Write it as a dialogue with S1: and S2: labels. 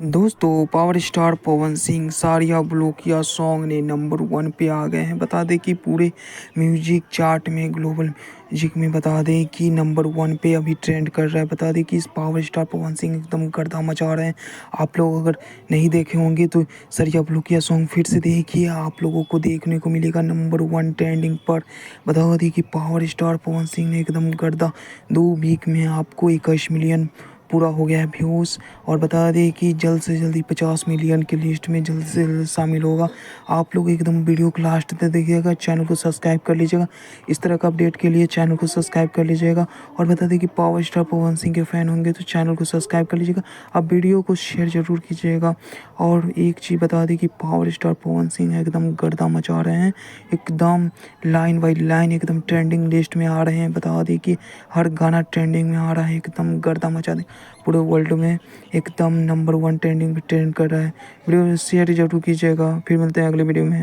S1: दोस्तों power star Pawan Singh सारिया ब्लोकिया song ने नंबर 1 पे आ गए हैं। बता दें कि पूरे म्यूजिक चार्ट में ग्लोबल म्यूजिक में बता दें कि नंबर 1 पे अभी ट्रेंड कर रहा है। बता दें कि इस पावर स्टार पवन सिंह एकदम गर्दा मचा रहे हैं। आप लोग अगर नहीं देखे होंगे तो सारिया ब्लोकिया सॉन्ग फिर से देखिए, आप लोगों को देखने को मिलेगा नंबर 1 ट्रेंडिंग पर। बता दें कि पावर स्टार पवन सिंह ने एकदम गर्दा 2 वीक में आपको 21 मिलियन पूरा हो गया है व्यूज़। और बता दें कि जल्द से जल्दी 50 मिलियन की लिस्ट में जल्द से जल्द शामिल होगा। आप लोग एकदम वीडियो को लास्ट तक देखिएगा, चैनल को सब्सक्राइब कर लीजिएगा। इस तरह का अपडेट के लिए चैनल को सब्सक्राइब कर लीजिएगा। और बता दें कि पावर स्टार पवन सिंह के फ़ैन होंगे तो चैनल को सब्सक्राइब कर लीजिएगा। आप वीडियो को शेयर ज़रूर कीजिएगा। और एक चीज़ बता दें कि पावर स्टार पवन सिंह एकदम गर्दा मचा रहे हैं, एकदम लाइन बाई लाइन एकदम ट्रेंडिंग लिस्ट में आ रहे हैं। बता दें कि हर गाना ट्रेंडिंग में आ रहा है, एकदम गर्दा मचा दें पूरे वर्ल्ड में, एकदम नंबर 1 ट्रेंडिंग पे ट्रेंड कर रहा है। वीडियो शेयर जरूर कीजिएगा। फिर मिलते हैं अगले वीडियो में।